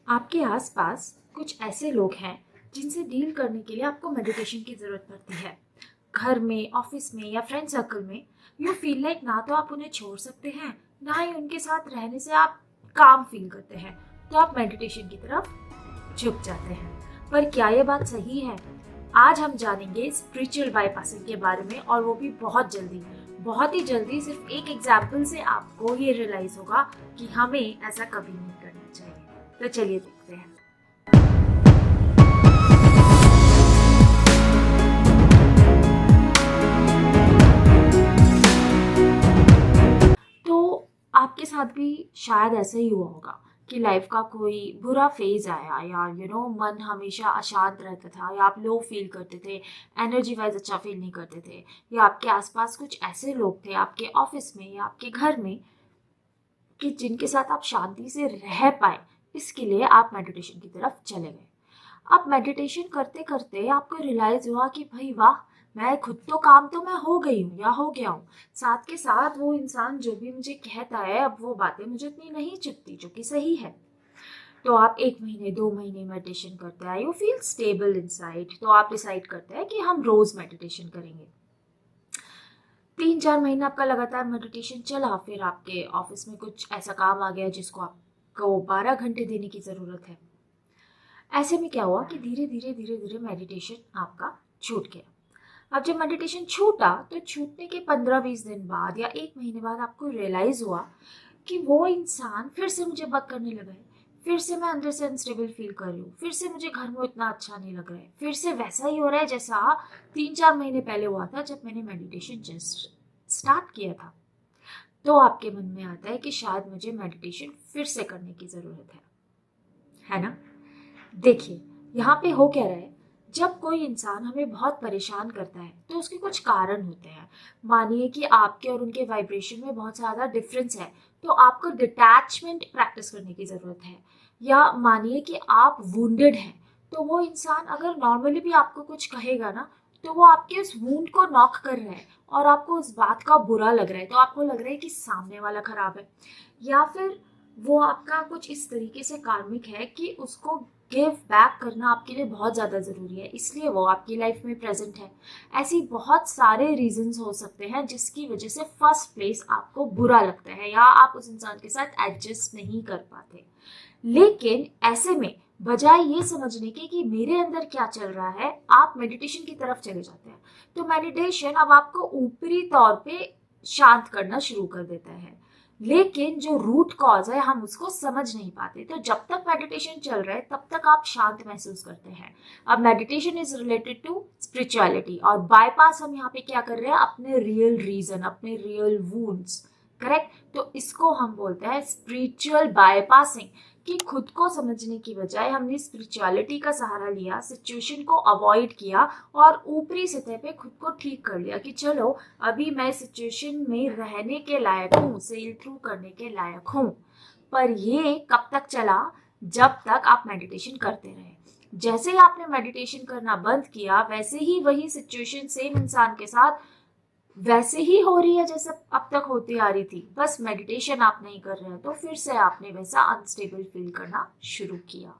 आपके आसपास कुछ ऐसे लोग हैं जिनसे डील करने के लिए आपको मेडिटेशन की ज़रूरत पड़ती है। घर में, ऑफिस में या फ्रेंड सर्कल में यू फील लाइक ना तो आप उन्हें छोड़ सकते हैं, ना ही उनके साथ रहने से आप काम फील करते हैं। तो आप मेडिटेशन की तरफ झुक जाते हैं। पर क्या ये बात सही है? आज हम जानेंगे स्पिरिचुअल बाईपासिंग के बारे में, और वो भी बहुत जल्दी। बहुत ही जल्दी। सिर्फ एक एग्जाम्पल से आपको ये रियलाइज होगा कि हमें ऐसा कभी नहीं करना चाहिए। तो चलिए देखते हैं। तो आपके साथ भी शायद ऐसा ही हुआ होगा कि लाइफ का कोई बुरा फेज आया, या मन हमेशा अशांत रहता था, या आप लो फील करते थे, एनर्जी वाइज अच्छा फील नहीं करते थे, या आपके आसपास कुछ ऐसे लोग थे आपके ऑफिस में या आपके घर में कि जिनके साथ आप शांति से रह पाए। इसके लिए आप मेडिटेशन की तरफ चले गए। अब मेडिटेशन करते करते आपको रियलाइज हुआ कि भाई वाह, मैं खुद तो काम तो मैं हो गई हूँ या हो गया हूँ, साथ के साथ वो इंसान जो भी मुझे कहता है, अब वो बातें मुझे इतनी नहीं चुभती, जो कि सही है। तो आप 1 महीने 2 महीने मेडिटेशन करते हैं, यू फील स्टेबल इनसाइड, तो आप डिसाइड करते हैं कि हम रोज मेडिटेशन करेंगे। 3-4 महीने आपका लगातार मेडिटेशन चला, फिर आपके ऑफिस में कुछ ऐसा काम आ गया जिसको आपको 12 घंटे देने की जरूरत है। ऐसे में क्या हुआ कि धीरे धीरे धीरे धीरे मेडिटेशन आपका छूट गया। अब जब मेडिटेशन छूटा तो छूटने के 15-20 दिन बाद या 1 महीने बाद आपको रियलाइज हुआ कि वो इंसान फिर से मुझे बग करने लगा है। फिर से मैं अंदर से अनस्टेबल फील कर रही हूँ, फिर से मुझे घर में इतना अच्छा नहीं लग रहा है, फिर से वैसा ही हो रहा है जैसा 3-4 महीने पहले हुआ था जब मैंने मेडिटेशन जस्ट स्टार्ट किया था। तो आपके मन में आता है कि शायद मुझे मेडिटेशन फिर से करने की जरूरत है ना? देखिए, यहाँ पे हो क्या रहा है, जब कोई इंसान हमें बहुत परेशान करता है तो उसके कुछ कारण होते हैं। मानिए कि आपके और उनके वाइब्रेशन में बहुत ज़्यादा डिफरेंस है, तो आपको डिटैचमेंट प्रैक्टिस करने की ज़रूरत है। या मानिए कि आप वुंडेड हैं, तो वो इंसान अगर नॉर्मली भी आपको कुछ कहेगा ना, तो वो आपके उस वुंड को नॉक कर रहा है और आपको उस बात का बुरा लग रहा है, तो आपको लग रहा है कि सामने वाला खराब है। या फिर वो आपका कुछ इस तरीके से कार्मिक है कि उसको गिव बैक करना आपके लिए बहुत ज़्यादा ज़रूरी है, इसलिए वो आपकी लाइफ में प्रेजेंट है। ऐसी बहुत सारे रीजंस हो सकते हैं जिसकी वजह से फर्स्ट प्लेस आपको बुरा लगता है या आप उस इंसान के साथ एडजस्ट नहीं कर पाते। लेकिन ऐसे में बजाय ये समझने के कि मेरे अंदर क्या चल रहा है, आप मेडिटेशन की तरफ चले जाते हैं। तो मेडिटेशन अब आपको ऊपरी तौर पे शांत करना शुरू कर देता है, लेकिन जो रूट कॉज है हम उसको समझ नहीं पाते। तो जब तक मेडिटेशन चल रहा है तब तक आप शांत महसूस करते हैं। अब meditation is related to spirituality, और बाईपास हम यहाँ पे क्या कर रहे हैं, अपने रियल रीजन, अपने रियल वूंड्स। करेक्ट? तो इसको हम बोलते हैं स्पिरिचुअल बाईपासिंग, कि खुद को समझने की बजाय हमने स्पिरिचुअलिटी का सहारा लिया, सिचुएशन को अवॉइड किया और ऊपरी सतह पे खुद को ठीक कर लिया कि चलो अभी मैं सिचुएशन में रहने के लायक हूँ, सेल थ्रू करने के लायक हूँ। पर ये कब तक चला? जब तक आप मेडिटेशन करते रहे। जैसे ही आपने मेडिटेशन करना बंद किया, वैसे ही वही सिचुएशन सेम इंसान के साथ वैसे ही हो रही है जैसे अब तक होती आ रही थी। बस मेडिटेशन आप नहीं कर रहे हैं तो फिर से आपने वैसा अनस्टेबल फील करना शुरू किया।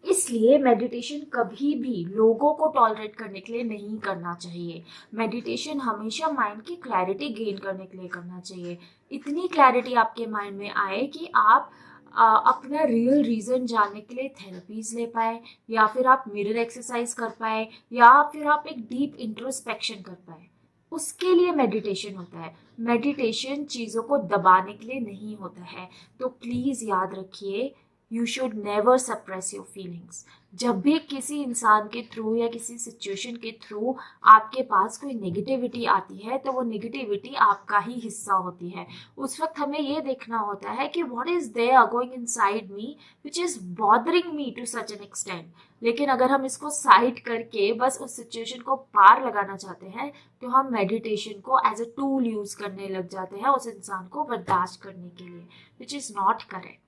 इसलिए मेडिटेशन कभी भी लोगों को टॉलरेट करने के लिए नहीं करना चाहिए। मेडिटेशन हमेशा माइंड की क्लैरिटी गेन करने के लिए करना चाहिए। इतनी क्लैरिटी आपके माइंड में आए कि आप अपना रियल रीजन जानने के लिए थेरेपीज ले पाए, या फिर आप मिरर एक्सरसाइज कर पाए, या फिर आप एक डीप इंट्रोस्पेक्शन कर पाए। उसके लिए मेडिटेशन होता है। मेडिटेशन चीज़ों को दबाने के लिए नहीं होता है। तो प्लीज़ याद रखिए, you should never suppress your feelings. जब भी किसी इंसान के थ्रू या किसी सिचुएशन के थ्रू आपके पास कोई नेगेटिविटी आती है, तो वो नेगेटिविटी आपका ही हिस्सा होती है। उस वक्त हमें ये देखना होता है कि what is there going inside me which is bothering me to such an extent. लेकिन अगर हम इसको साइड करके बस उस सिचुएशन को पार लगाना चाहते हैं, तो हम मेडिटेशन को एज अ टूल यूज करने लग जाते हैं उस इंसान को बर्दाश्त करने के लिए, which is not correct.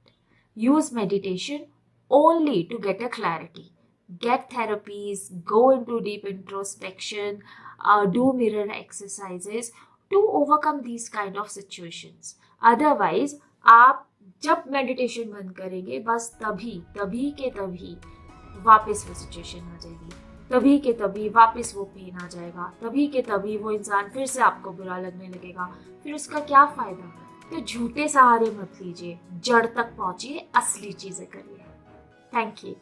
Use meditation only to get a clarity. Get therapies, go into deep introspection, do mirror exercises to overcome these kind of situations. Otherwise, आप जब मेडिटेशन बंद करेंगे बस तभी के तभी वापस वो सिचुएशन आ जाएगी, तभी के तभी वापस वो पेन आ जाएगा, तभी के तभी वो इंसान फिर से आपको बुरा लगने लगेगा। फिर उसका क्या फायदा? तो झूठे सहारे मत लीजिए, जड़ तक पहुंचिए, असली चीजें करिए। Thank you.